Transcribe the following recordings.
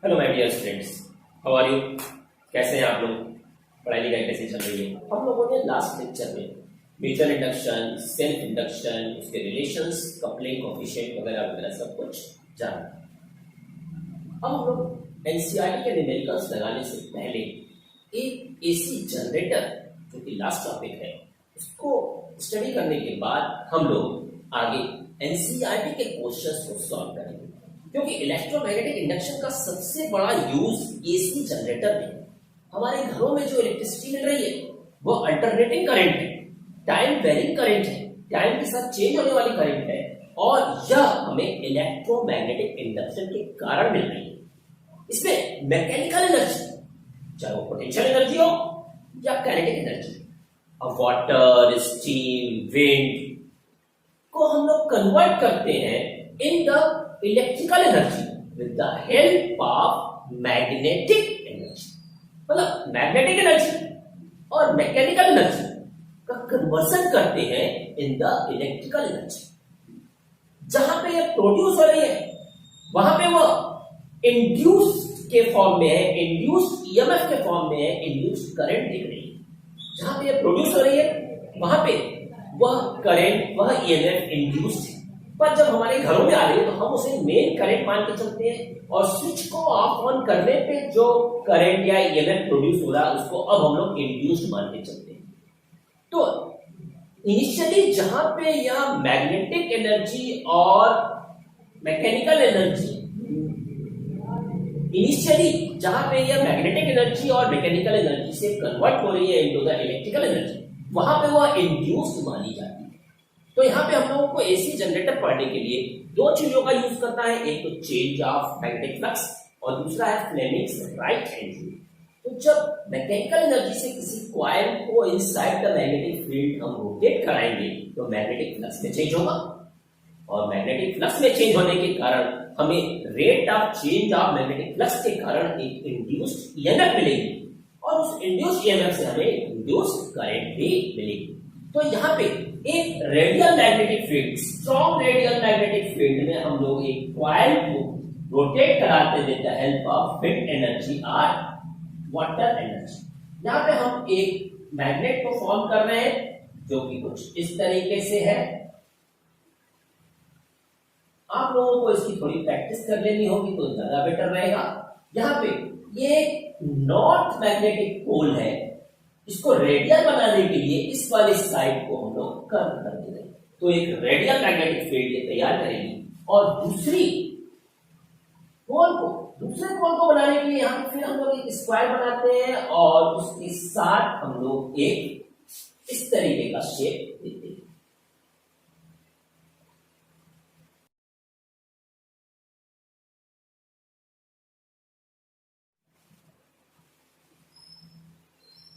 Hello my dear students, how are you. कैसे हैं आप लोग? पढ़ाई लिखाई कैसी चल रही है? हम लोगों ने लास्ट लेक्चर में म्यूचुअल इंडक्शन, सेल्फ इंडक्शन, उसके रिलेशंस, कपलिंग, कोएफिशिएंट वगैरह वगैरह सब कुछ जाना। अब हम लोग एनसीईआरटी के न्यूमेरिकल्स लगाने से पहले एक एसी जनरेटर जो कि लास्ट टॉपिक है उसको स्टडी करने के बाद हम लोग आगे एनसीईआरटी के क्वेश्चंस को सॉल्व करेंगे, क्योंकि इलेक्ट्रोमैग्नेटिक इंडक्शन का सबसे बड़ा यूज एसी जनरेटर में। हमारे घरों में जो इलेक्ट्रिसिटी मिल रही है वो अल्टरनेटिंग करंट है, टाइम वेरिंग करंट है, टाइम के साथ चेंज होने वाली करंट है, और यह हमें इलेक्ट्रोमैग्नेटिक इंडक्शन के कारण मिल रही है। इसमें मैकेनिकल एनर्जी, चाहे वो पोटेंशियल एनर्जी हो या kinetic energy, water, steam, wind को हम लोग कन्वर्ट करते हैं in the electrical energy with the help of magnetic energy. मतलब मैग्नेटिक एनर्जी और मैकेनिकल एनर्जी का कन्वर्सन करते हैं इन द इलेक्ट्रिकल एनर्जी। जहां पे ये प्रोड्यूस हो रही है वहां पे वो इंड्यूस्ड के फॉर्म में है, इंड्यूस्ड ईएमएफ के फॉर्म में है, इंड्यूस्ड करंट दिख रही है। जहां पे ये प्रोड्यूस हो रही है वहां पे वह करंट, वह ईएमएफ इंड्यूस्ड है। पर जब हमारे घरों में आ रही है तो हम उसे मेन करंट मान के चलते हैं, और स्विच को ऑफ ऑन करने पे जो करंट या ईएमएफ प्रोड्यूस हो रहा है उसको अब हम लोग इंड्यूस्ड मान के चलते हैं। तो इनिशियली जहां पे यह मैग्नेटिक एनर्जी और मैकेनिकल एनर्जी, इनिशियली जहां पे यह मैग्नेटिक एनर्जी और मैकेनिकल एनर्जी से कन्वर्ट हो रही है इनटू द इलेक्ट्रिकल एनर्जी, वहां पे वह इंड्यूस्ड मानी जाती है। तो यहाँ पे हम लोगों को एसी जनरेटर पढ़ने के लिए दो चीजों का यूज करना है, एक तो चेंज ऑफ मैग्नेटिक फ्लक्स और दूसरा है फ्लेमिंग्स राइट हैंड रूल। तो जब मैकेनिकल एनर्जी से किसी कॉइल को इनसाइड द मैग्नेटिक फील्ड हम रोटेट कराएंगे तो मैग्नेटिक फ्लक्स में चेंज होगा, और मैग्नेटिक फ्लक्स में चेंज होने के कारण हमें rate of change of magnetic flux के कारण एक इंड्यूस्ड ईएमएफ मिलेगी, और उस इंड्यूस्ड ईएमएफ से हमें इंड्यूस्ड करंट भी मिलेगी। तो यहाँ पे एक radial magnetic field, strong radial magnetic field में हम लोग एक कॉइल को रोटेट कराते with the help of wind energy और वाटर एनर्जी। यहाँ पे हम एक मैग्नेट को फॉर्म कर रहे हैं जो कि कुछ इस तरीके से है। आप लोगों को इसकी थोड़ी प्रैक्टिस कर लेनी होगी तो ज्यादा बेटर रहेगा। यहाँ पे ये नॉर्थ मैग्नेटिक पोल है, इसको रेडियल बनाने के लिए इस वाली साइड को हम लोग कर्व कर देंगे, तो एक रेडियल मैग्नेटिक फील्ड ये तैयार करेगी। और दूसरे पोल को बनाने के लिए यहाँ फिर हम लोग एक स्क्वायर बनाते हैं, और उसके साथ हम लोग एक इस तरीके का शेप देते हैं।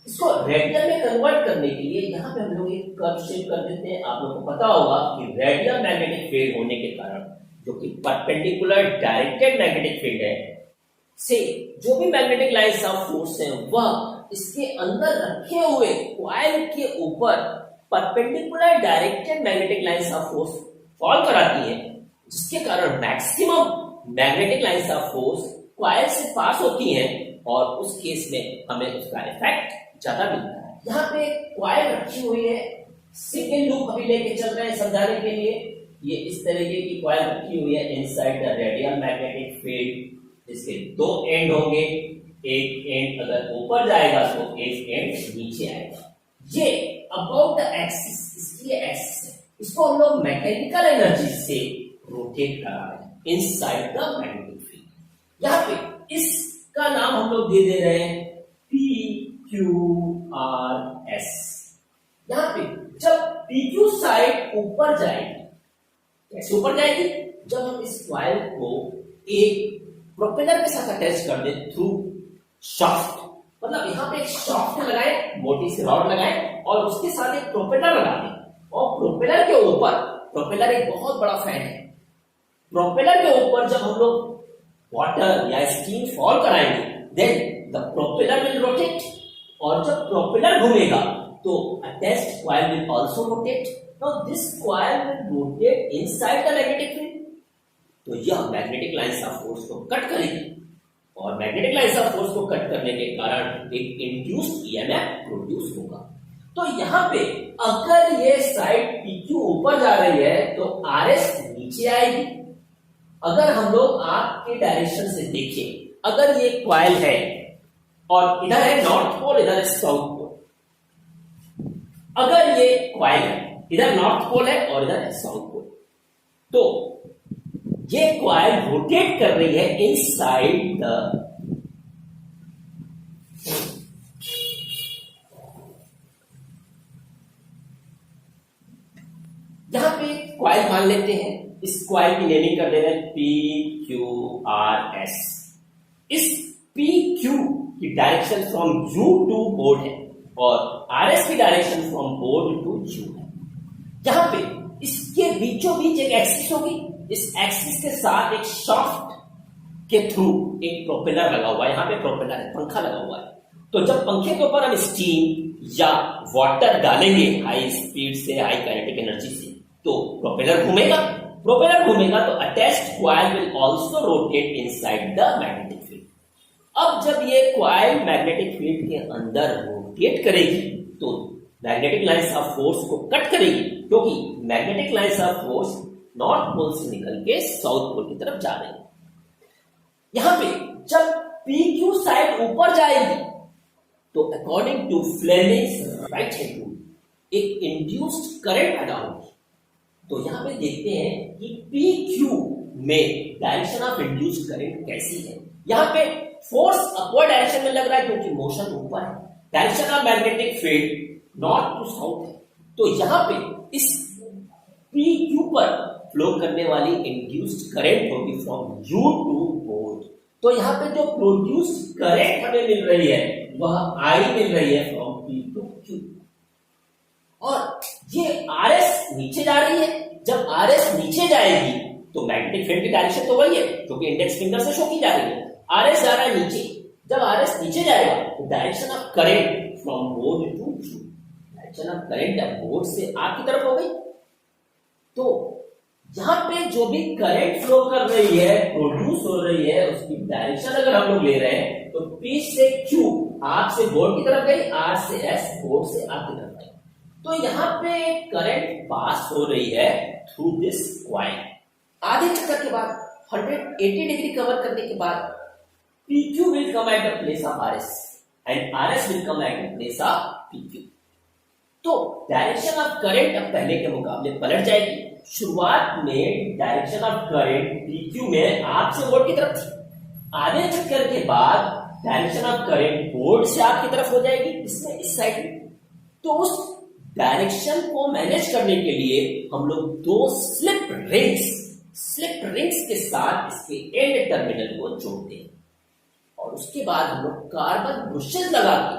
इसको रेडियल में कन्वर्ट करने के लिए यहाँ पे हम लोग एक कर्व शेप कर देते हैं। आप लोगों को पता होगा कि रेडियल मैग्नेटिक फील्ड होने के कारण जो कि परपेंडिकुलर डायरेक्टेड मैग्नेटिक फील्ड है से जो भी मैग्नेटिक लाइंस ऑफ फोर्स है वह इसके अंदर रखे हुए कॉइल के ऊपर perpendicular directed magnetic lines of force fall कराती है, जिसके कारण maximum magnetic lines of force coil से पास होती हैं, और उस केस में हमें उसका इफेक्ट ज्यादा मिलता है। यहाँ पे कॉइल रखी हुई है, सिंगल लूप अभी लेके चल रहे हैं समझाने के लिए। ये इस तरीके की कॉइल रखी हुई है inside the radial magnetic field, जिसके दो एंड होंगे, एक एंड अगर ऊपर जाएगा तो एक एंड नीचे आएगा। ये अबाउट द एक्सिस, इसकी एक्सिस है, इसको हम लोग मैकेनिकल एनर्जी से रोटेट करा रहे हैं इनसाइड द मैग्नेटिक फील्ड। यहाँ पे इसका नाम हम लोग दे रहे हैं PQRS। यहाँ पे जब PQ साइड ऊपर जाएगी, कैसे ऊपर जाएगी? जब हम इस कॉइल को एक प्रोपेलर के साथ अटैच कर दें थ्रू शाफ्ट, मतलब यहाँ पे एक शाफ्ट लगाए, मोटी सी रॉड लगाए, और उसके साथ एक प्रोपेलर लगा दें, और प्रोपेलर के ऊपर, प्रोपेलर एक बहुत बड़ा फैन है, प्रोपेलर के ऊपर जब हम लोग वाटर या स्टीम फॉल कराएंगे then the propeller will rotate, और जब प्रोपेलर घूमेगा तो attached coil will also rotate. Now this coil will rotate inside the magnetic field, तो यह मैग्नेटिक लाइंस ऑफ फोर्स को कट करेगी और मैग्नेटिक लाइंस ऑफ फोर्स को कट करने के कारण एक इंड्यूस्ड ईएमएफ प्रोड्यूस होगा। तो यहाँ पे अगर ये साइड PQ ऊपर जा रही है तो RS नीचे आएगी। अगर हम लोग आर्क के डायरेक्शन से देखें, अगर ये कॉइल है और इधर है नॉर्थ पोल, इधर है साउथ पोल, अगर ये कॉइल है, इधर नॉर्थ पोल है और इधर है साउथ पोल, तो ये कॉइल रोटेट कर रही है इनसाइड द यहां पे कॉइल मान लेते हैं, इस कॉइल की नेमिंग कर दे रहे हैं PQRS। इस PQ की direction from U to board है और RS की direction from board to U है। यहां पे इसके बीचों बीच एक एक्सिस होगी, इस एक्सिस के साथ एक शाफ्ट के थ्रू एक प्रोपेलर लगा हुआ है। यहां पे प्रोपेलर है, पंखा लगा हुआ है। तो जब पंखे के ऊपर हम स्टीम या वाटर डालेंगे हाई स्पीड से, हाई काइनेटिक एनर्जी से, तो प्रोपेलर घूमेगा। प्रोपेलर घूमेगा तो attached coil will also rotate inside the magnetic field. अब जब ये कॉइल मैग्नेटिक फील्ड के अंदर रोटेट करेगी तो मैग्नेटिक लाइंस ऑफ फोर्स को कट करेगी, क्योंकि magnetic lines of force north pole से निकल के साउथ पोल की तरफ जा रही है। यहां पे जब PQ साइड ऊपर जाएगी तो according to Fleming's right hand rule एक इंड्यूस्ड करंट पैदा होगी। तो यहां पे देखते हैं कि PQ में डायरेक्शन ऑफ इंड्यूस्ड करंट कैसी है। यहां पे फोर्स अपवर्ड डायरेक्शन में लग रहा है क्योंकि मोशन ऊपर है। Direction of magnetic field north to south है। तो यहां पे इस PQ पर फ्लो करने वाली इंड्यूस्ड करंट होगी फ्रॉम U टू बोर्ड। तो यहां पे जो प्रोड्यूस्ड करंट हमें मिल रही है वह I मिल रही है फ्रॉम P टू Q। और ये RS नीचे जा रही है। जब RS नीचे जाएगी तो मैग्नेटिक फील्ड की डायरेक्शन तो वही है जो कि इंडेक्स फिंगर से शो की जा रही है। RS जा रहा है नीचे। जब RS नीचे जाएगा तो direction of current from board to Q, direction of current board से आर्क की तरफ हो गई। तो यहां पे जो भी करंट फ्लो कर रही है, प्रोड्यूस हो रही है, उसकी डायरेक्शन अगर हम लोग ले रहे हैं तो P से Q आर्क से बोर्ड की तरफ गई, R से S बोर्ड से आर्क की तरफ गई। तो यहां पे करंट पास हो रही है थ्रू दिस कॉइल। आधे चक्कर के बाद 180 डिग्री कवर करने के बाद PQ will come at the place of RS and RS will come at the place of PQ। तो डायरेक्शन ऑफ करंट अब पहले के मुकाबले पलट जाएगी। शुरुआत में डायरेक्शन ऑफ करंट PQ में आर्क से बोर्ड की तरफ थी। आधे चक्कर के बाद डायरेक्शन ऑफ करंट बोर्ड से आर्क की तरफ हो जाएगी, इसमें इस साइड में। तो उस डायरेक्शन को मैनेज करने के लिए हम लोग दो स्लिप रिंग्स के साथ इसके एंड टर्मिनल को जोड़ते हैं और उसके बाद हम लोग कार्बन ब्रुशेस लगा के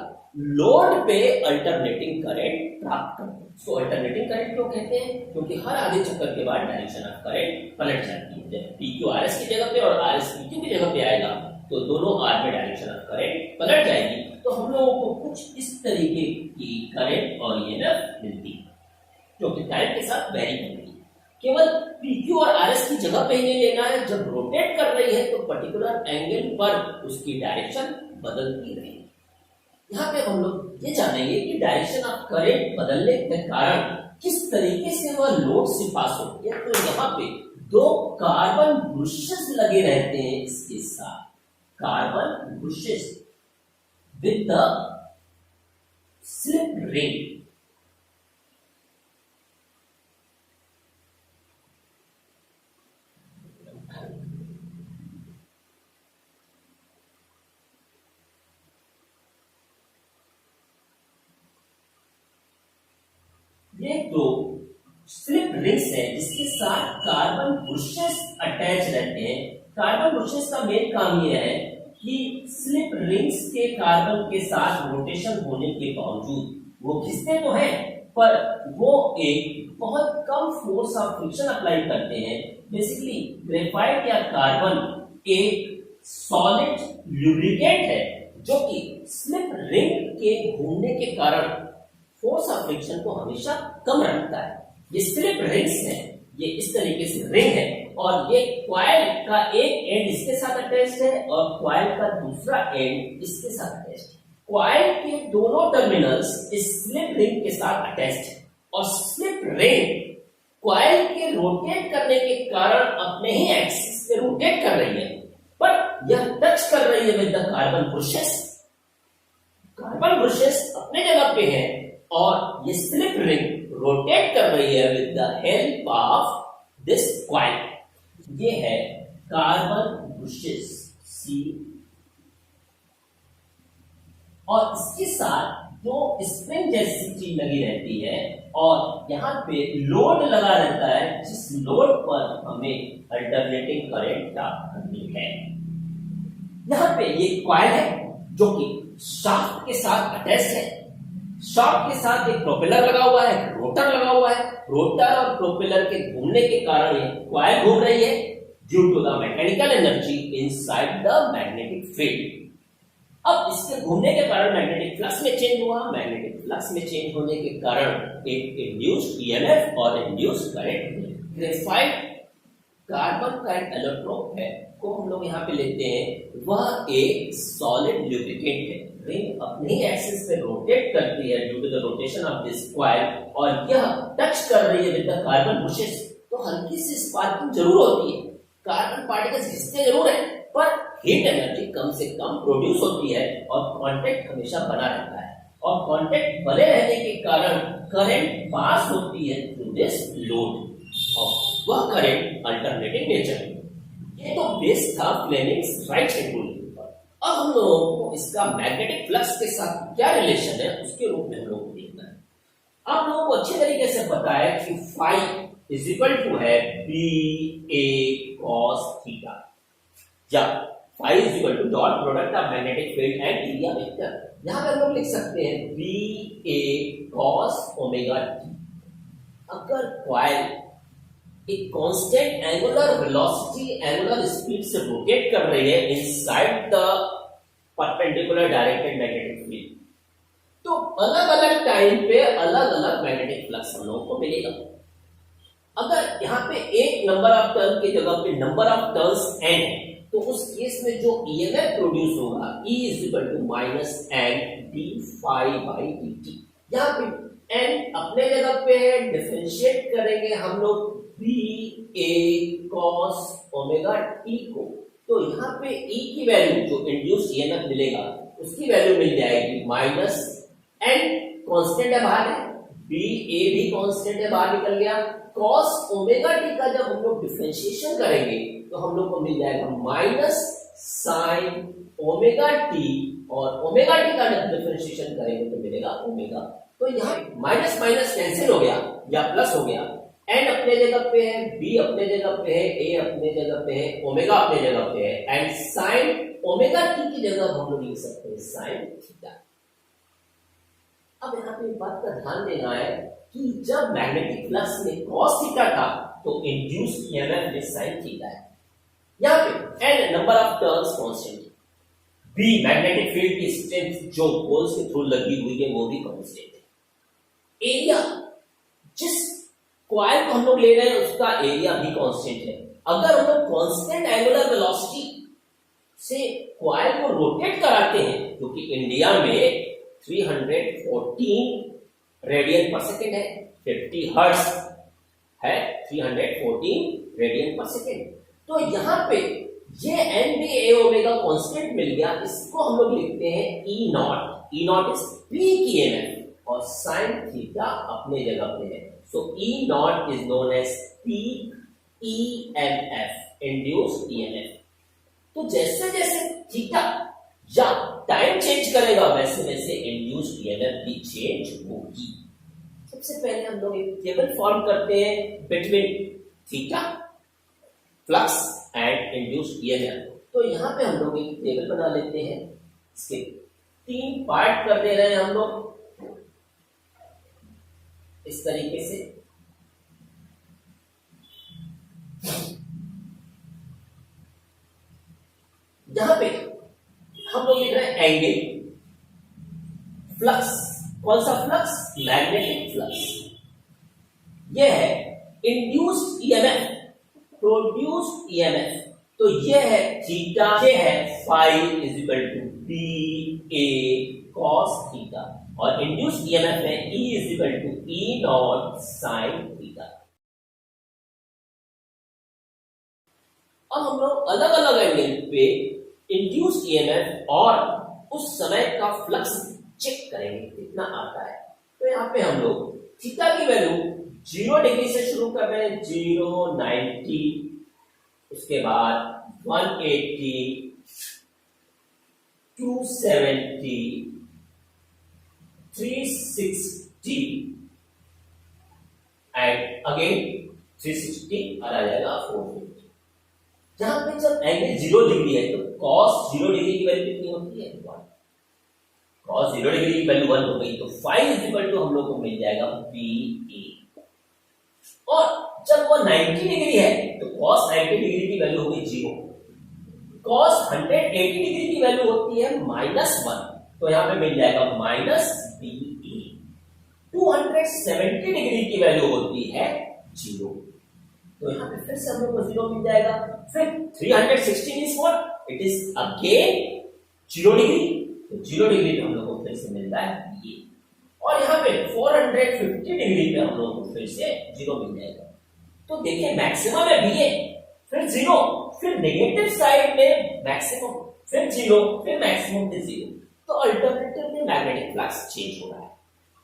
लोड पे अल्टरनेटिंग करंट प्राप्त करते हैं। सो अल्टरनेटिंग करंट क्यों कहते हैं? क्योंकि हर आधे चक्कर के बाद डायरेक्शन ऑफ करंट पलट जाती है। जब PQ RS की जगह पे और RS PQ की जगह पे आएगा तो दोनों आर्क में डायरेक्शन ऑफ करंट पलट जाएगी। तो हम लोगों को कुछ इस तरीके की करंट और EMF मिलती है जो कि टाइम के साथ वेरी करती है। केवल PQ और RS की जगह पे ही नहीं लेना है। जब रोटेट कर रही है तो पर्टिकुलर एंगल पर उसकी डायरेक्शन बदलती रहेगी। यहाँ पे हम लोग ये जानेंगे कि डायरेक्शन ऑफ करंट बदलने के कारण किस तरीके से वह लोड से पास होती है। तो यहाँ पे दो कार्बन ब्रुशेस लगे रहते हैं इसके साथ, carbon ब्रुशेस with the slip ring। ये दो स्लिप रिंग्स है जिसके साथ कार्बन ब्रुशेस अटैच रहते हैं। कार्बन ब्रुशेस का मेन काम यह है कि स्लिप रिंग्स के कार्बन के साथ रोटेशन होने के बावजूद वो घिसते तो हैं पर वो एक बहुत कम फोर्स ऑफ फ्रिक्शन अप्लाई करते हैं। बेसिकली ग्रेफाइट या कार्बन एक सॉलिड लुब्रिकेंट है जो कि स्लिप रिंग के घूमने के कारण फोर्स ऑफ फ्रिक्शन को हमेशा कम रखता है। ये स्लिप रिंग्स है, ये इस तरीके से रिंग है और ये क्वाइल का एक एंड इसके साथ अटैच्ड है और क्वाइल का दूसरा एंड इसके साथ अटैच्ड है। क्वाइल के दोनों टर्मिनल्स इस स्लिप रिंग के साथ अटैच्ड है और स्लिप रिंग क्वाइल के रोटेट करने के कारण अपने ही एक्सिस पे रोटेट कर रही है, पर यह टच कर रही है with the carbon brushes. Carbon brushes अपने जगह पे है और ये स्लिप रिंग रोटेट कर रही है with the help of this coil. ये है कार्बन ब्रशेस सी, और इसके साथ जो स्प्रिंग जैसी चीज लगी रहती है और यहाँ पे लोड लगा रहता है, जिस लोड पर हमें अल्टरनेटिंग करंट प्राप्त करनी है। यहाँ पे ये क्वाइल है जो कि शाफ्ट के साथ अटैच है। शाफ्ट के साथ एक प्रोपेलर लगा हुआ है, रोटर लगा हुआ है। रोटर और प्रोपेलर के घूमने के कारण ये क्वाइल घूम रही है due to the mechanical energy inside the magnetic field. अब इसके घूमने के कारण मैग्नेटिक फ्लक्स में चेंज हुआ। मैग्नेटिक फ्लक्स में चेंज होने के कारण एक इंड्यूस्ड ईएमएफ और इंड्यूस्ड करंट। ग्रेफाइट कार्बन का एक इलेक्ट्रोड है को हम लोग यहाँ पे लेते हैं, वह एक सॉलिड ल्यूब्रिकेंट है। रिंग अपने ही एक्सिस पे रोटेट करती है due to the rotation of this coil और यह टच कर रही है विद द कार्बन बुशेस, तो हल्की सी स्पार्किंग जरूर होती है। कार्बन पार्टिकल्स घिसते जरूर है, पर हीट एनर्जी कम से कम प्रोड्यूस होती है और कांटेक्ट हमेशा बना रहता है और कांटेक्ट बने रहने के कारण करंट पास होती है थ्रू दिस लोड और वह करंट अल्टरनेटिंग नेचर है। ये तो बेस था फ्लेमिंग्स राइट हैंड रूल के ऊपर। अब हम लोगों को इसका मैग्नेटिक फ्लक्स के साथ क्या रिलेशन है उसके रूप में हम लोग को देखना है। आप लोगों को अच्छे तरीके से पता है कि फाई इज इक्वल टू है बी ए कॉस थीटा, या phi is equal to dot product of magnetic field and area vector. यहां पर हम लोग लिख सकते हैं B A cos omega T. अगर कॉइल एक constant angular velocity angular speed से रोटेट कर रही है inside the perpendicular directed magnetic field, तो अलग अलग टाइम पे अलग अलग मैग्नेटिक फ्लक्स हम लोगों को मिलेगा। अगर यहाँ पे एक नंबर ऑफ टर्न की जगह पे नंबर ऑफ टर्न्स n है, तो उस केस में जो ईएमएफ प्रोड्यूस होगा E is equal to minus N D phi by D T. यहाँ पे n अपने जगह पे है, डिफरेंशिएट करेंगे हम लोग B A cos omega T को, तो यहाँ पे E की वैल्यू जो इंड्यूस ईएमएफ मिलेगा उसकी वैल्यू मिल जाएगी माइनस एन, कांस्टेंट है बाहर है, बी ए भी कांस्टेंट है बाहर निकल गया, कॉस ओमेगा टी का जब हम लोग डिफरेंशिएशन करेंगे तो हम लोग को मिल जाएगा माइनस साइन ओमेगा टी, और ओमेगा टी का जब डिफरेंशिएशन करेंगे तो मिलेगा ओमेगा। तो यहाँ माइनस माइनस कैंसिल हो गया या प्लस हो गया, एन अपने जगह पे है, बी अपने जगह पे है, ए अपने जगह पे है, ओमेगा अपने जगह पे है, एंड साइन ओमेगा टी की जगह हम लोग लिख सकते हैं साइन थीटा। अब यहाँ पे एक बात का ध्यान देना है कि जब मैग्नेटिक फ्लक्स में cos थीटा था तो इंड्यूस्ड ईएमएफ में sin थीटा है। यहाँ पे n number of turns constant, b magnetic field की स्ट्रेंथ जो पोल्स के थ्रू लगी हुई है वो भी कांस्टेंट है। एरिया जिस कॉइल को हम लोग ले रहे हैं उसका एरिया भी कांस्टेंट है। अगर हम लोग कांस्टेंट एंगुलर वेलोसिटी से कॉइल को रोटेट कराते हैं, क्योंकि इंडिया में 314 रेडियन पर सेकेंड है, 50 हर्ट्ज है, 314 रेडियन पर सेकेंड। तो यहाँ पे ये N B A omega constant मिल गया, इसको हम लोग लिखते हैं E naught. E naught is peak EMF और साइन थीटा अपने जगह पे है, so E naught is known as peak EMF, induced EMF. तो जैसे जैसे थीटा या टाइम चेंज करेगा वैसे वैसे इंड्यूस्ड ईएमएफ भी चेंज होगी। सबसे पहले हम लोग एक टेबल फॉर्म करते हैं between theta flux and induced EMF. तो यहाँ पे हम लोग एक टेबल बना लेते हैं, इसके 3 पार्ट कर दे रहे हैं हम लोग इस तरीके से। यहां पे हम लोग लिख रहे हैं एंगल, फ्लक्स, कौन सा फ्लक्स? Magnetic flux. यह है इंड्यूस्ड ईएमएफ प्रोड्यूस्ड ईएमएफ, तो ये है थीटा, ये है phi is equal to B A cos theta, और इंड्यूस्ड ईएमएफ है E is equal to E naught sine theta. अब हम लोग अलग अलग एंगल पे इंड्यूस्ड ईएमएफ और उस समय का फ्लक्स चेक करेंगे कितना आता है। तो यहाँ पे हम लोग थीटा की वैल्यू 0 डिग्री से शुरू कर रहे हैं, 0, 90, उसके बाद 180, 270, 360 एंड अगेन 360 और आ जाएगा 450। जहां पे जब एंगल 0 डिग्री है तो cos 0 डिग्री की वैल्यू कितनी होती है 1, cos 0 डिग्री की वैल्यू 1 हो गई, तो फाई इज इक्वल टू हम लोग को मिल जाएगा BA। और जब वो 90 डिग्री है तो cos 90 डिग्री की वैल्यू हो गई 0, cos 180 डिग्री की वैल्यू होती है -1, तो यहां पे मिल जाएगा -BA। 270 डिग्री की वैल्यू होती है 0, तो यहाँ पे फिर से हम लोग को 0 मिल जाएगा। फिर 316 is what, it is again 0 degree, तो 0 डिग्री पे हम लोग को फिर से मिल रहा है ये, और यहाँ पे 450 डिग्री पे हम लोग को फिर से 0 मिल जाएगा। तो देखिए मैक्सिमम है BA, फिर 0, फिर नेगेटिव साइड में मैक्सिमम, फिर 0, फिर मैक्सिमम फिर 0, तो अल्टरनेटिव में मैग्नेटिक फ्लक्स चेंज हो रहा है।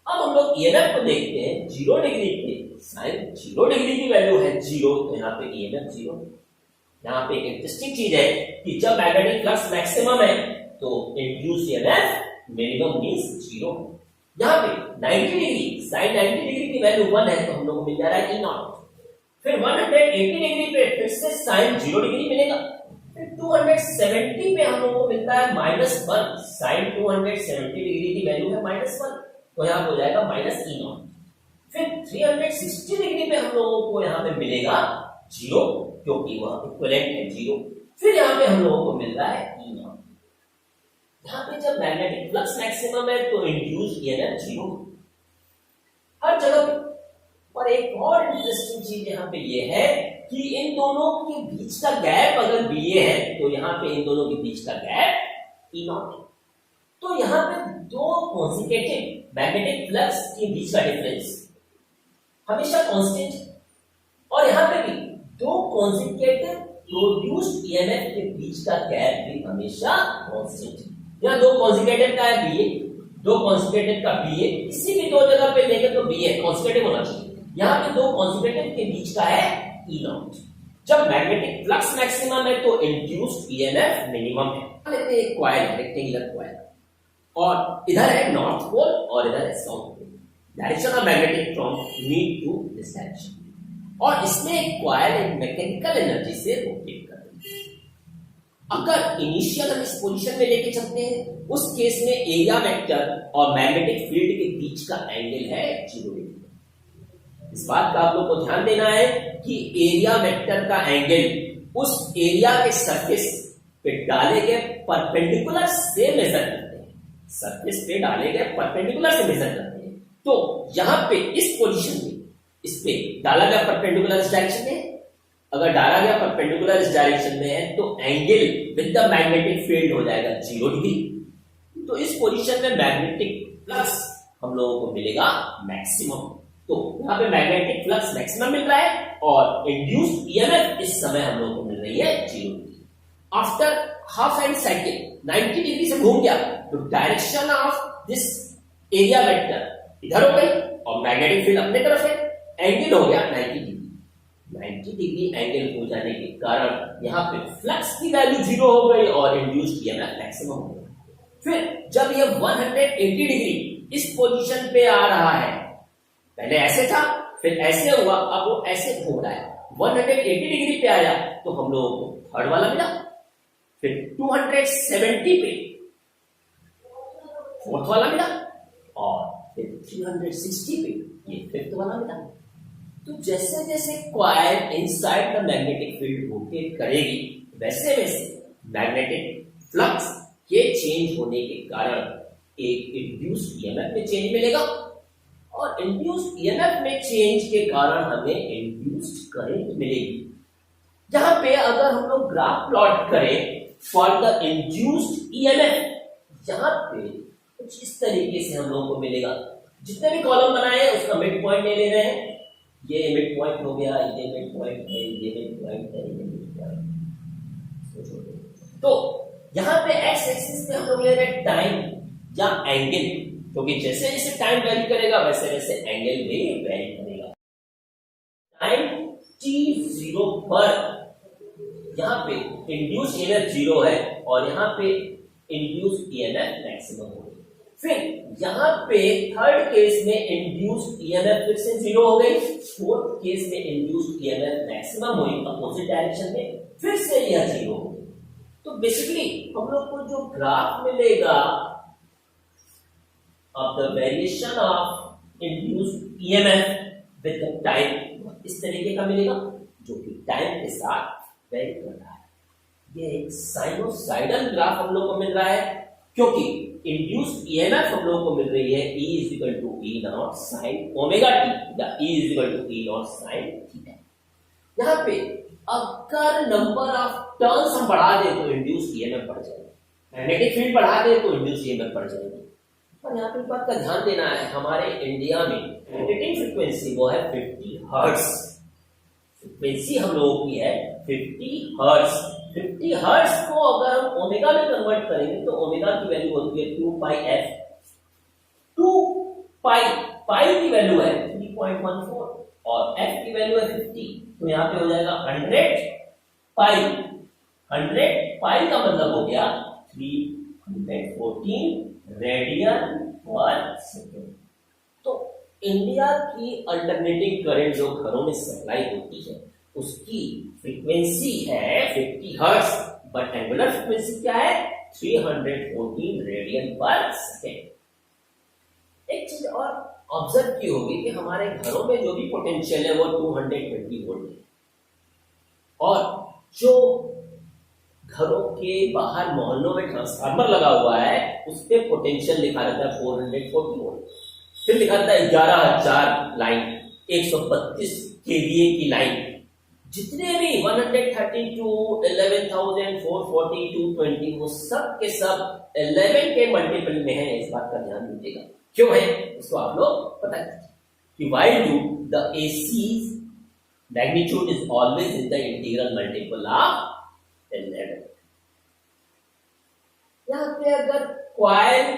अब हम लोग ईएमएफ को देखते हैं 0 डिग्री पे, साइन 0 डिग्री की वैल्यू है 0, तो यहाँ पे ईएमएफ 0। यहाँ पे एक इंटरेस्टिंग चीज है कि जब मैग्नेटिक फ्लक्स मैक्सिमम है तो इंड्यूस्ड ईएमएफ मिनिमम मींस 0। यहाँ पे 90 डिग्री, साइन 90 डिग्री की वैल्यू 1 है, तो हम लोग को मिल जा रहा है E नॉट। फिर 180 डिग्री पे फिर से साइन 0 डिग्री मिलेगा, फिर 270 पे हम लोग को मिलता है -1, साइन 270 डिग्री की वैल्यू है -1, तो यहाँ हो जाएगा -E नॉट। फिर 360 डिग्री पे हम लोगों को यहाँ पे मिलेगा 0, क्योंकि वह इक्विवेलेंट है 0। फिर यहाँ पे हम लोगों को मिल रहा है E नॉट। यहाँ पे जब मैग्नेटिक फ्लक्स मैक्सिमम है तो इंड्यूस्ड ईएमएफ 0 हर जगह पे। और एक और इंटरेस्टिंग चीज यहाँ पे ये है कि इन दोनों के बीच का गैप अगर BA है तो यहाँ पे इन दोनों के बीच का गैप E नॉट है। तो यहाँ पे दो कॉन्सेक्यूटिव मैग्नेटिक फ्लक्स के बीच का डिफरेंस हमेशा कांस्टेंट, और यहाँ पे भी दो कॉन्सेक्यूटिव प्रोड्यूस्ड ईएमएफ के बीच का गैप भी हमेशा कांस्टेंट। यहाँ दो कॉन्सेक्यूटिव का है BA, दो कॉन्सेक्यूटिव का BA, किसी भी दो जगह पे लेंगे तो BA कॉन्सेक्यूटिव होना चाहिए। यहाँ पे दो कॉन्सेक्यूटिव के बीच का है E नॉट। जब मैग्नेटिक फ्लक्स मैक्सिमम है तो इंड्यूस्ड ईएमएफ मिनिमम है। लेते हैं एक कॉइल, रेक्टेंगुलर कॉइल, और इधर है नॉर्थ पोल और इधर है south pole. Direction of magnetic from मीड टू दिस डायरेक्शन, और इसमें एक कॉइल एक मैकेनिकल एनर्जी से रोटेट कर रही है। अगर इनिशियल हम इस पोजीशन में लेके चलते हैं, उस केस में एरिया वेक्टर और मैग्नेटिक फील्ड के बीच का एंगल है 0 डिग्री। इस बात का आप लोग को ध्यान देना है कि एरिया वेक्टर का एंगल उस एरिया के सरफेस पे डाले गए परपेंडिकुलर से मेजर करते हैं, सरफेस पे डाले गए परपेंडिकुलर से मेजर करते हैं। तो यहाँ पे इस पोजीशन में इस पे डाला गया परपेंडिकुलर इस डायरेक्शन में, अगर डाला गया परपेंडिकुलर इस डायरेक्शन में है तो angle with the magnetic field हो जाएगा 0 डिग्री। तो इस पोजीशन में मैग्नेटिक फ्लक्स हम लोगों को मिलेगा मैक्सिमम। तो यहाँ पे मैग्नेटिक फ्लक्स मैक्सिमम मिल रहा है और इंड्यूस्ड ईएमएफ इस समय हम लोगों को मिल रही है 0 degree. After half and cycle 90 degree से घूम गया तो direction of this area vector इधर हो गई और मैग्नेटिक फील्ड अपने तरफ है, एंगल हो गया 90 डिग्री। 90 डिग्री एंगल हो जाने के कारण यहाँ पे फ्लक्स की वैल्यू 0 हो गई और इंड्यूस्ड ईएमएफ मैक्सिमम हो गया। फिर जब ये 180 डिग्री इस पोजीशन पे आ रहा है, पहले ऐसे था फिर ऐसे हुआ, अब वो ऐसे घूम रहा है, 180 डिग्री पे आया तो हम लोगों को थर्ड वाला मिला, फिर 270 पे फोर्थ वाला मिला और फिर 360 पे ये फिफ्थ वाला मिला। तो जैसे जैसे coil inside the magnetic field rotate करेगी वैसे वैसे मैग्नेटिक फ्लक्स के चेंज होने के कारण एक इंड्यूस्ड ईएमएफ में चेंज मिलेगा और इंड्यूस्ड ईएमएफ में चेंज के कारण हमें इंड्यूस्ड करंट मिलेगी। यहाँ पे अगर हम लोग ग्राफ प्लॉट करें फॉर द इंड्यूस्ड ईएमएफ, यहाँ पे कुछ इस तरीके से हम लोगों को मिलेगा। जितने भी कॉलम बनाए हैं उसका मिड पॉइंट ले रहे हैं, ये मिड पॉइंट हो गया, ये मिड पॉइंट है, ये मिड पॉइंट है, ये मिड पॉइंट। तो यहाँ पे एक्स एक्सिस पे हम लोग ले रहे हैं टाइम या एंगल, क्योंकि जैसे जैसे टाइम वेरी करेगा वैसे वैसे एंगल भी वेरी करेगा। टाइम t0 पर यहाँ पे इंड्यूस ईएमएफ 0 है और यहाँ पे इंड्यूस ईएमएफ मैक्सिमम हो गई। फिर यहाँ पे थर्ड केस में इंड्यूस ईएमएफ फिर से 0 हो गई, फोर्थ केस में इंड्यूस ईएमएफ मैक्सिमम हुई अपोजिट डायरेक्शन में, फिर से यह 0 हो गई। तो बेसिकली हम लोग को जो ग्राफ मिलेगा of the variation of induced EMF with the time इस तरीके का मिलेगा, जो कि टाइम के साथ वेरी कर रहा है। ये एक साइनोसाइडल ग्राफ हम लोग को मिल रहा है, क्योंकि इंड्यूस्ड ईएमएफ हम लोग को मिल रही है E equal to E naught sine omega T या E equal to E naught sine theta. यहाँ पे अगर नंबर ऑफ टर्न्स हम बढ़ा दें तो इंड्यूस्ड ईएमएफ बढ़ जाएगा, मैग्नेटिक फील्ड बढ़ा दें तो इंड्यूस्ड ईएमएफ बढ़ जाएगी। और यहाँ पे एक बात का ध्यान देना है, हमारे इंडिया में रेडिएटिंग फ्रीक्वेंसी वो है 50 हर्ट्ज। फ्रीक्वेंसी हम लोगों की है 50 हर्ट्ज। 50 हर्ट्ज को अगर हम ओमेगा में कन्वर्ट करेंगे तो ओमेगा की वैल्यू होती है 2 पाई एफ। 2 पाई की वैल्यू है 3.14 और एफ की वैल्यू है 50, तो यहाँ पे हो जाएगा 100 पाई। 100 पाई का मतलब हो गया 314 रेडियन पर सेकेंड। तो इंडिया की अल्टरनेटिंग करंट जो घरों में सप्लाई होती है उसकी फ्रीक्वेंसी है 50 हर्ट्ज, बट एंगुलर फ्रीक्वेंसी क्या है 314 रेडियन पर सेकेंड। एक चीज और ऑब्जर्व की होगी कि हमारे घरों में जो भी पोटेंशियल है वो 220 वोल्ट है, और जो घरों के बाहर मोहल्लों में ट्रांसफार्मर लगा हुआ है उस पे पोटेंशियल लिखा रहता है 440 वोल्ट, फिर लिखा रहता है 11,000 लाइन 132 केवीए की लाइन। जितने भी 132 11,440 220 वो सब के सब 11 के मल्टीपल में है, इस बात का ध्यान दीजिएगा। क्यों है उसको आप लोग पता कीजिए कि while do the AC magnitude is always in the integral multiple of 11। यहाँ पे अगर कॉइल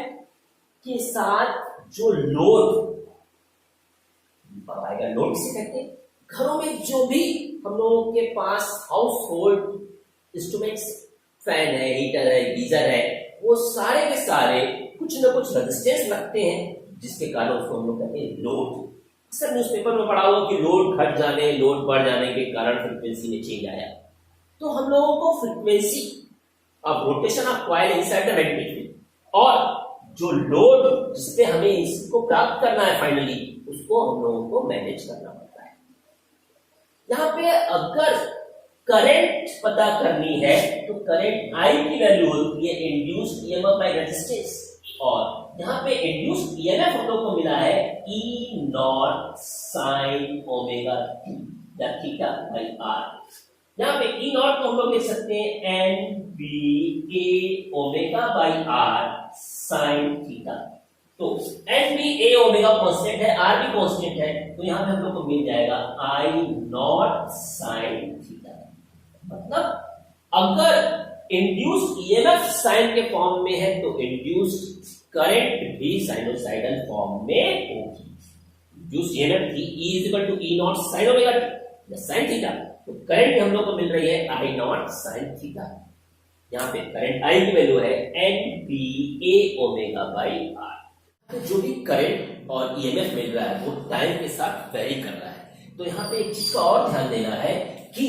के साथ जो लोड बढ़ाएगा, लोड से कहते हैं घरों में जो भी हम लोगों के पास हाउस होल्ड इंस्ट्रूमेंट्स, फैन है, हीटर है, गीजर है, वो सारे के सारे कुछ न कुछ रेजिस्टेंस रखते हैं जिसके कारण उसको हम लोग कहते हैं लोड। अक्सर न्यूज़पेपर में पढ़ा हुआ कि लोड घट जाने, लोड बढ़ जाने के कारण फ्रीक्वेंसी में चेंज आया। तो हम लोगों को frequency of rotation of coil inside the magnetic field और जो लोड जिसपे हमें इसको प्राप्त करना है फाइनली, उसको हम लोगों को मैनेज करना पड़ता है। यहाँ पे अगर करंट पता करनी है तो करंट I की वैल्यू होती है इंड्यूस्ड ईएमएफ बाय रेजिस्टेंस, और यहाँ पे इंड्यूस्ड ईएमएफ हम लोग को मिला है E naught sine omega T या थीटा बाय R। यहाँ पे E नॉट को हम लोग लिख सकते हैं NBA omega by R sign theta. तो NBA ओमेगा कांस्टेंट है, R भी कांस्टेंट है, तो यहाँ पे हम लोग को मिल जाएगा I नॉट साइन थीटा। मतलब अगर इंड्यूस्ड ईएमएफ साइन के फॉर्म में है तो इंड्यूस्ड करंट भी साइनोसाइडल फॉर्म में होगी। इंड्यूस्ड ईएमएफ थी E equal to E naught sine omega T sine theta, तो करंट हम लोग को मिल रही है I नॉट साइन थीटा। यहाँ पे करंट I की वैल्यू है NBA ओमेगा बाई R। तो जो भी करंट और ईएमएफ मिल रहा है वो टाइम के साथ वेरी कर रहा है। तो यहाँ पे एक चीज का और ध्यान देना है कि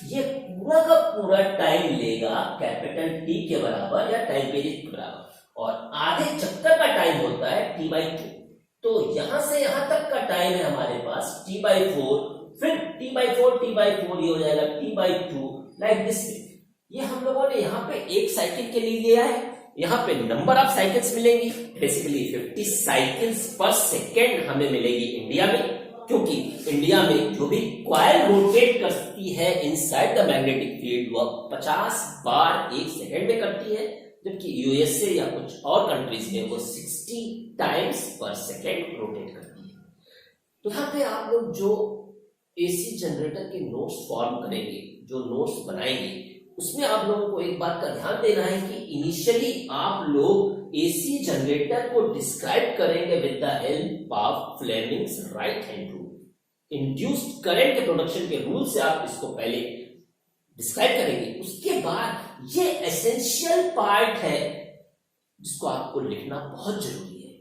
ये पूरा का पूरा टाइम लेगा कैपिटल T के बराबर या टाइम पीरियड के बराबर, और आधे चक्कर का टाइम होता है T/2। तो यहां से यहां तक का टाइम है हमारे पास T/4, फिर T/4 ये हो जाएगा T/2 लाइक दिस। ये हम लोगों ने यहाँ पे एक साइकिल के लिए लिया है, यहाँ पे नंबर ऑफ साइकिल्स मिलेंगी, बेसिकली 50 साइकिल्स पर सेकेंड हमें मिलेगी इंडिया में, क्योंकि इंडिया में जो भी कॉइल रोटेट करती है इनसाइड द मैग्नेटिक फील्ड वह 50 बार एक सेकंड में करती है, जबकि यूएसए या कुछ और कंट्रीज में वो 60 टाइम्स पर सेकंड रोटेट करती है। तो यहाँ पे आप लोग जो एसी जनरेटर के नोट्स फॉर्म करेंगे, जो नोट्स बनाएंगे, उसमें आप लोगों को एक बात का ध्यान देना है कि इनिशियली आप लोग एसी जनरेटर को डिस्क्राइब करेंगे with the help of Fleming's right hand rule. Induced current के प्रोडक्शन के रूल से आप इसको पहले डिस्क्राइब करेंगे, उसके बाद ये एसेंशियल पार्ट है जिसको आपको लिखना बहुत जरूरी है।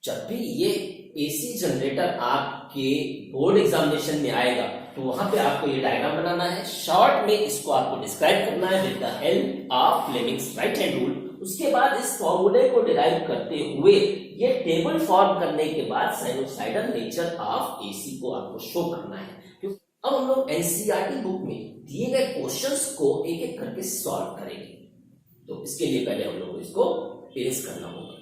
जब भी ये एसी जनरेटर आपके बोर्ड एग्जामिनेशन में आएगा तो वहां पे आपको ये डायग्राम बनाना है, शॉर्ट में इसको आपको डिस्क्राइब करना है with the help of Fleming's right hand rule. उसके बाद इस फॉर्मूले को डिराइव करते हुए ये टेबल फॉर्म करने के बाद साइनोसाइडल नेचर ऑफ एसी को आपको शो करना है। अब हम लोग एनसीईआरटी बुक में दिए गए क्वेश्चंस को एक एक करके सॉल्व करेंगे। तो इसके लिए पहले हम लोग इसको इरेज करना होगा।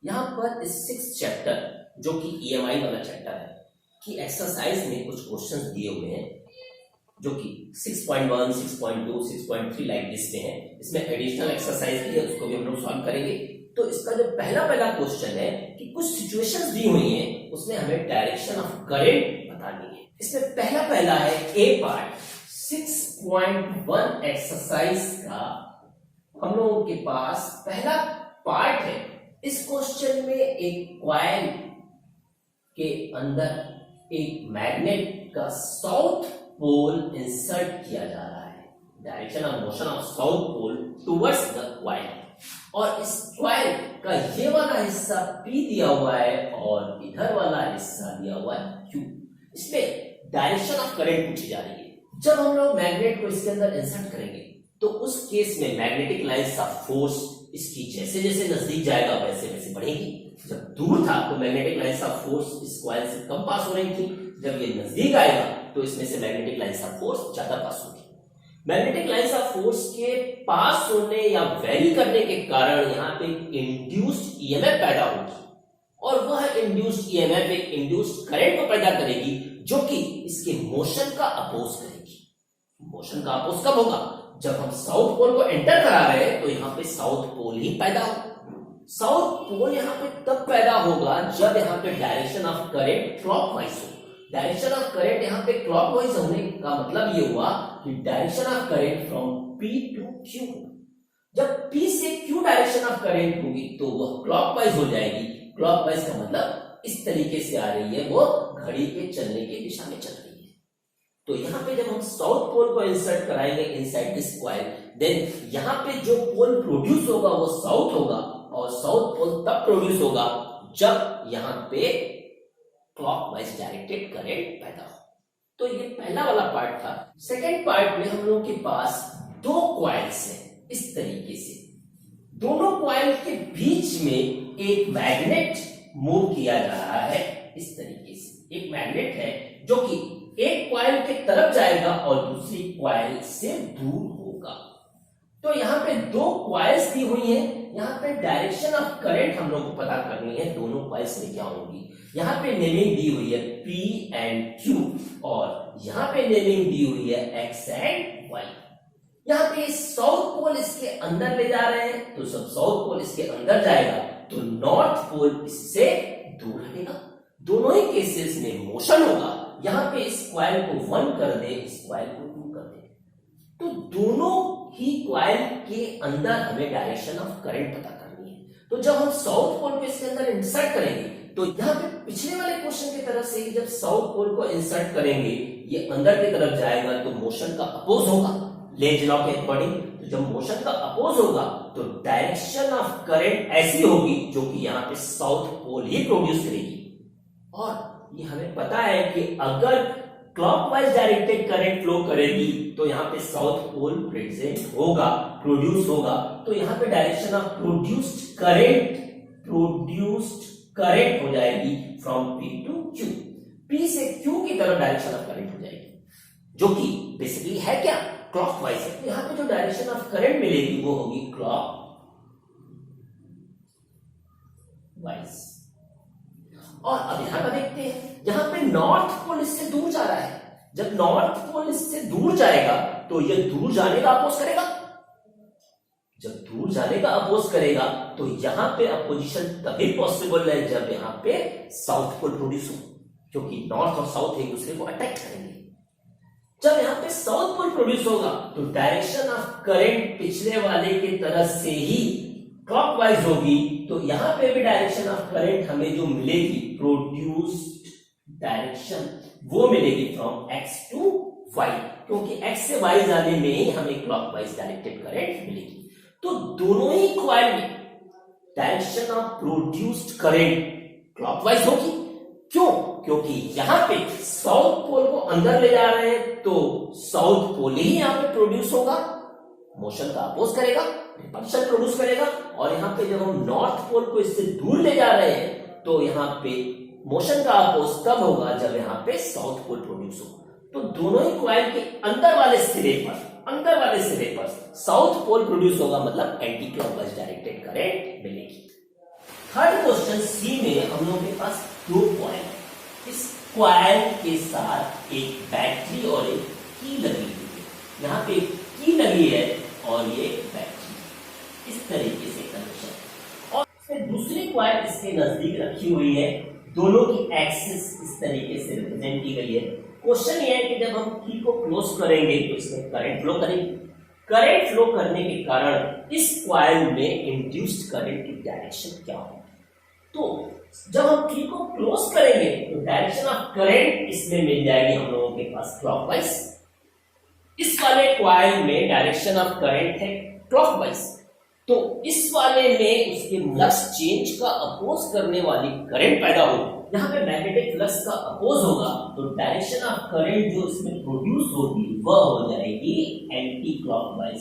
यहाँ पर इस 6th चैप्टर जो कि ईएमआई वाला चैप्टर है कि एक्सरसाइज में कुछ क्वेश्चंस दिए हुए हैं जो कि 6.1, 6.2, 6.3 लाइक दिस में है। इसमें एडिशनल एक्सरसाइज भी है, उसको भी हम लोग सॉल्व करेंगे। तो इसका जो पहला क्वेश्चन है कि कुछ सिचुएशंस दी हुई हैं, उसमें हमें डायरेक्शन ऑफ करंट बतानी है। इसमें पहला है ए पार्ट 6.1 एक्सरसाइज का हम लोगों के पास पहला पार्ट है। इस क्वेश्चन में एक कॉइल के अंदर एक मैग्नेट का साउथ पोल इंसर्ट किया जा रहा है। Direction of motion of south pole towards the coil, और इस कॉइल का ये वाला हिस्सा P दिया हुआ है और इधर वाला हिस्सा दिया हुआ है Q। इसमें डायरेक्शन ऑफ करंट पूछी जा रही है। जब हम लोग मैग्नेट को इसके अंदर इंसर्ट करेंगे तो उस केस में मैग्नेटिक लाइंस ऑफ फोर्स इसकी जैसे जैसे नजदीक जाएगा वैसे वैसे बढ़ेगी। जब दूर था तो मैग्नेटिक लाइंस ऑफ फोर्स इस कॉइल से कम पास हो रही थी, जब ये नजदीक आएगा तो इसमें से मैग्नेटिक लाइंस ऑफ फोर्स ज्यादा पास होगी। मैग्नेटिक लाइंस ऑफ फोर्स के पास होने या वेरी करने के कारण यहाँ पे इंड्यूस्ड ईएमएफ पैदा होगी, और वह इंड्यूस्ड ईएमएफ एक इंड्यूस्ड करंट को पैदा करेगी जो कि इसके मोशन का अपोज करेगी। मोशन का अपोज कब होगा? जब हम साउथ पोल को एंटर करा रहे हैं तो यहाँ पे साउथ पोल ही पैदा होगा। साउथ पोल यहाँ पे तब पैदा होगा जब यहाँ पे डायरेक्शन ऑफ करंट क्लॉकवाइज हो। डायरेक्शन ऑफ करंट यहाँ पे क्लॉकवाइज होने का मतलब ये हुआ कि direction of current from P to Q। जब P से Q डायरेक्शन ऑफ करंट होगी तो वह क्लॉकवाइज हो जाएगी। क्लॉकवाइज का मतलब इस तरीके से आ रही है, वो घड़ी के चलने की दिशा में चल रही है। तो यहाँ पे जब हम साउथ पोल को इंसर्ट कराएंगे इनसाइड दिस कॉइल, देन यहाँ पे जो पोल प्रोड्यूस होगा वो साउथ होगा, और साउथ पोल तब प्रोड्यूस होगा जब यहाँ पे क्लॉकवाइज डायरेक्टेड करंट पैदा हो। तो ये पहला वाला पार्ट था। सेकेंड पार्ट में हम लोग के पास दो कॉइल्स हैं इस तरीके से। दोनों कॉइल के बीच में एक मैग्नेट मूव किया जा रहा है इस तरीके से। एक मैग्नेट है जो कि एक कॉइल की तरफ जाएगा और दूसरी कॉइल से दूर होगा। तो यहाँ पे दो कॉइल्स दी हुई हैं। यहाँ पे डायरेक्शन ऑफ करंट हम लोग को पता करनी है, दोनों कॉइल्स में क्या होंगी। यहाँ पे नेमिंग दी हुई है P एंड Q, और यहाँ पे नेमिंग दी हुई है X एंड Y। यहाँ पे साउथ पोल इसके अंदर ले जा रहे हैं, तो सब साउथ पोल इसके अंदर जाएगा तो नॉर्थ पोल इससे दूर हटेगा। दोनों ही केसेस में मोशन होगा। यहाँ पे इस कॉइल को 1 कर दे, इस कॉइल को 2 कर दे, तो दोनों ही कॉइल के अंदर हमें डायरेक्शन ऑफ करंट पता करनी है। तो जब हम साउथ पोल को इसके अंदर इंसर्ट करेंगे तो यहाँ पे पिछले वाले क्वेश्चन की तरफ से ही जब साउथ पोल को इंसर्ट करेंगे ये अंदर की तरफ जाएगा तो मोशन का अपोज होगा लेंज लॉ के अकॉर्डिंग। तो जब मोशन का अपोज होगा तो डायरेक्शन ऑफ करंट ऐसी होगी जो कि यहाँ पे साउथ पोल ही प्रोड्यूस करेगी। और ये हमें पता है कि अगर क्लॉकवाइज डायरेक्टेड करंट फ्लो करेगी तो यहाँ पे साउथ पोल प्रेजेंट होगा, प्रोड्यूस होगा। तो यहाँ पे डायरेक्शन ऑफ प्रोड्यूस्ड करंट हो जाएगी from P to Q। P से Q की तरफ डायरेक्शन ऑफ करंट हो जाएगी, जो कि बेसिकली है क्या? क्लॉकवाइज है। तो यहाँ पे जो डायरेक्शन ऑफ करंट मिलेगी वो होगी क्लॉकवाइज। और अब यहां पर देखते हैं यहाँ पे नॉर्थ पोल इससे दूर जा रहा है, जब नॉर्थ पोल इससे दूर जाएगा तो ये दूर जाने का अपोज करेगा, जब दूर जाने का अपोज करेगा तो यहां पे अपोजिशन तभी पॉसिबल है जब यहां पे साउथ पोल प्रोड्यूस हो, क्योंकि नॉर्थ और साउथ एक दूसरे को अटैक करेंगे। जब यहां पे साउथ पोल प्रोड्यूस होगा तो डायरेक्शन ऑफ करंट पिछले वाले की तरह से ही क्लॉकवाइज होगी, तो यहां पे भी डायरेक्शन ऑफ करंट हमें जो मिलेगी प्रोड्यूस्ड डायरेक्शन वो मिलेगी फ्रॉम एक्स टू वाई, क्योंकि एक्स से वाई जाने में ही हमें क्लॉकवाइज डायरेक्टेड करंट मिलेगी। तो दोनों ही कॉइल में direction of produced current clockwise होगी। क्यों? क्योंकि यहां पे साउथ पोल को अंदर ले जा रहे हैं तो साउथ पोल ही यहां पे प्रोड्यूस होगा, मोशन का अपोज करेगा, रिपल्शन प्रोड्यूस करेगा, और यहां पे जब हम नॉर्थ पोल को इससे दूर ले जा रहे हैं तो यहां पे मोशन का अपोज तब होगा जब यहां पे साउथ पोल प्रोड्यूस हो। तो दोनों ही कॉइल के अंदर वाले सिरे पर साउथ पोल प्रोड्यूस होगा, मतलब एंटी क्लॉकवाइज डायरेक्टेड करंट मिलेगी। थर्ड क्वेश्चन सी में हम लोगों के पास दो कॉइल, इस कॉइल के साथ एक बैटरी और एक की लगी हुई है, यहाँ पे की लगी है और ये बैटरी, इस तरीके से कनेक्शन, और फिर दूसरी कॉइल इसके नजदीक रखी हुई है, दोनों की एक्सिस इस तरीके से रिप्रेजेंट की गई है। क्वेश्चन ये है कि जब हम की को क्लोज करेंगे तो इसमें करंट फ्लो करेगी, करंट फ्लो करने के कारण इस कॉइल में इंड्यूस्ड करंट की डायरेक्शन क्या होगी। तो जब हम की को क्लोज करेंगे तो डायरेक्शन ऑफ करंट इसमें मिल जाएगी हम लोगों के पास क्लॉकवाइज, इस वाले कॉइल में डायरेक्शन ऑफ करंट है क्लॉकवाइज, तो इस वाले में उसके फ्लक्स चेंज का अपोज करने वाली करंट पैदा होगी, यहाँ पे मैग्नेटिक फ्लक्स का अपोज होगा, तो डायरेक्शन ऑफ करंट जो इसमें प्रोड्यूस होगी वह हो जाएगी एंटी क्लॉकवाइज,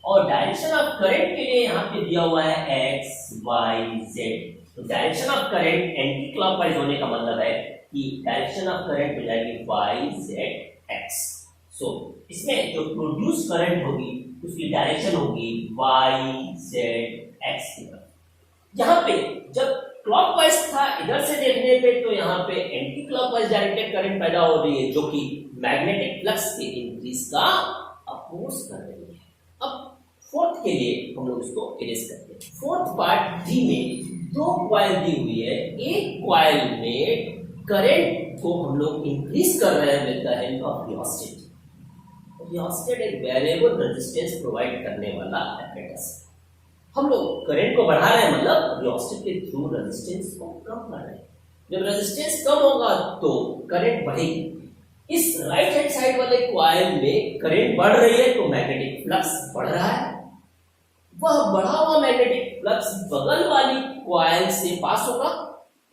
और डायरेक्शन ऑफ करंट के लिए यहाँ पे दिया हुआ है एक्स वाई जेड, तो direction of current anti clockwise होने का मतलब है कि डायरेक्शन ऑफ करंट हो जाएगी वाई जेड एक्स। सो इसमें जो प्रोड्यूस करंट होगी उसकी डायरेक्शन होगी वाई जेड एक्स की तरफ। यहाँ पे जब क्लॉकवाइज था इधर से देखने पे तो यहाँ पे एंटी क्लॉकवाइज डायरेक्टेड करंट पैदा हो रही है जो कि मैग्नेटिक फ्लक्स के इंक्रीज का अपोज कर रही है। अब फोर्थ के लिए हम लोग इसको इरेज करते हैं। फोर्थ पार्ट डी में दो कॉइल दी हुई है, एक कॉइल में करंट को हम लोग इंक्रीज कर रहे हैं with the help of rheostat. Rheostat एक वेरिएबल रेजिस्टेंस प्रोवाइड करने वाला apparatus। हम लोग करंट को बढ़ा रहे हैं, मतलब रियोस्टेट के थ्रू रेजिस्टेंस को कम कर रहे हैं। जब रेजिस्टेंस कम होगा तो करंट बढ़ेगी। इस राइट हैंड साइड वाले कॉइल में करंट बढ़ रही है तो मैग्नेटिक फ्लक्स बढ़ रहा है, वह बढ़ा हुआ मैग्नेटिक फ्लक्स बगल वाली कॉइल से पास होगा,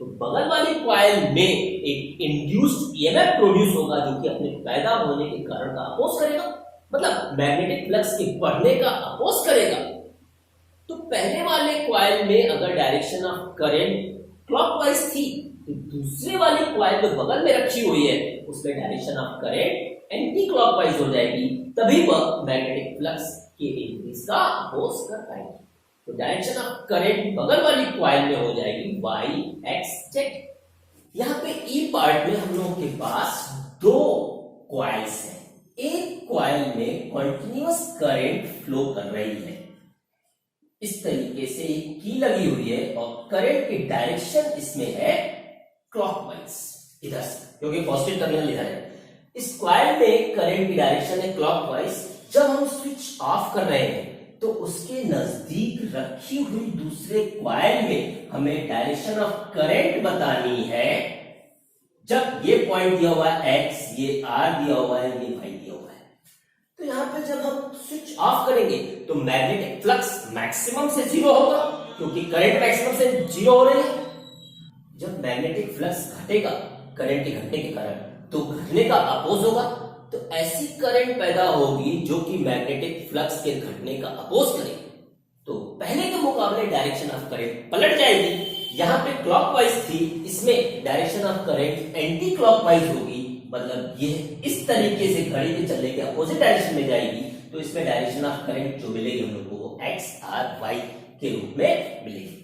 तो बगल वाली कॉइल में एक इंड्यूस्ड ईएमएफ प्रोड्यूस होगा जो कि अपने पैदा होने के कारण का अपोज करेगा, मतलब मैग्नेटिक फ्लक्स के बढ़ने का अपोज करेगा। तो पहले वाले कॉइल में अगर डायरेक्शन ऑफ करंट क्लॉकवाइज थी तो दूसरे वाली कॉइल जो बगल में रखी हुई है उसमें direction of current anti clockwise हो जाएगी, तभी वह मैग्नेटिक फ्लक्स के इंक्रीज का अपोज कर पाएगी। तो डायरेक्शन ऑफ करंट बगल वाली कॉइल में हो जाएगी वाई एक्स जेड। यहाँ पे ई पार्ट में हम लोगों के पास दो कॉइल्स हैं, एक कॉइल में कंटिन्यूअस करंट फ्लो कर रही है, इस तरीके से एक की लगी हुई है और करंट की डायरेक्शन इसमें है क्लॉकवाइज इधर से, क्योंकि पॉजिटिव टर्मिनल इधर है। इस कॉइल में करंट की डायरेक्शन है क्लॉकवाइज। जब हम स्विच ऑफ कर रहे हैं तो उसके नजदीक रखी हुई दूसरे कॉइल में हमें डायरेक्शन ऑफ करंट बतानी है। जब ये पॉइंट दिया हुआ है एक्स, ये आर दिया हुआ है, ये वाई दिया हुआ है, तो यहां पे जब हम स्विच ऑफ करेंगे तो मैग्नेटिक फ्लक्स मैक्सिमम से जीरो होगा, क्योंकि करंट मैक्सिमम से जीरो हो रही है। जब मैग्नेटिक फ्लक्स घटेगा करंट के घटने के कारण, तो घटने का अपोज होगा, तो ऐसी करंट पैदा होगी जो कि मैग्नेटिक फ्लक्स के घटने का अपोज करे, तो पहले के मुकाबले डायरेक्शन ऑफ करंट पलट जाएगी। यहां पे क्लॉकवाइज थी, इसमें direction of current anti clockwise होगी, मतलब ये इस तरीके से घड़ी के चलने के अपोजिट डायरेक्शन में जाएगी, तो इसमें डायरेक्शन ऑफ करंट जो मिलेगी हम लोगों को एक्स आर वाई के रूप में मिलेगी।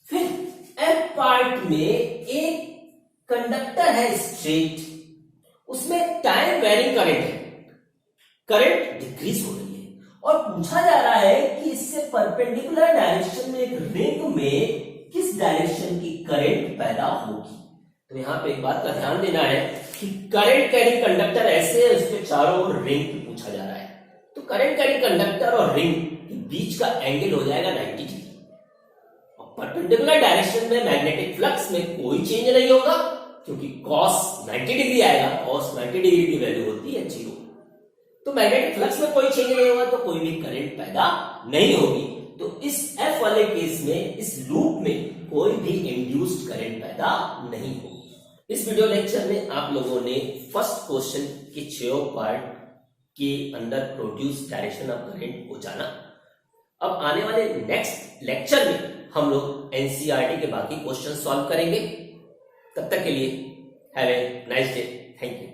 फिर एफ पार्ट में एक कंडक्टर है स्ट्रेट, उसमें टाइम वेरिंग करंट है, करंट डिक्रीज हो रही है और पूछा जा रहा है कि इससे परपेंडिकुलर डायरेक्शन में एक रिंग में किस डायरेक्शन की करंट पैदा होगी। तो यहां पे एक बात का ध्यान देना है कि करंट कैरिंग कंडक्टर ऐसे है, उसके चारों ओर रिंग पूछा जा रहा है, तो करंट कैरिंग कंडक्टर और रिंग के बीच का एंगल हो जाएगा 90 डिग्री। और परपेंडिकुलर डायरेक्शन में मैग्नेटिक फ्लक्स में कोई चेंज नहीं होगा, क्योंकि cos 90 डिग्री आएगा, cos 90 डिग्री की वैल्यू होती है 0। तो मैग्नेटिक फ्लक्स में कोई चेंज नहीं होगा तो कोई भी करंट पैदा नहीं होगी। तो इस F वाले केस में इस लूप में कोई भी इंड्यूस्ड करंट पैदा नहीं होगी। इस वीडियो लेक्चर में आप लोगों ने फर्स्ट क्वेश्चन के 6 पार्ट के अंदर प्रोड्यूस डायरेक्शन ऑफ करंट को जाना। अब आने वाले नेक्स्ट लेक्चर में हम लोग एनसीईआरटी के बाकी क्वेश्चन सॉल्व करेंगे। तब तक के लिए have a nice day, thank you.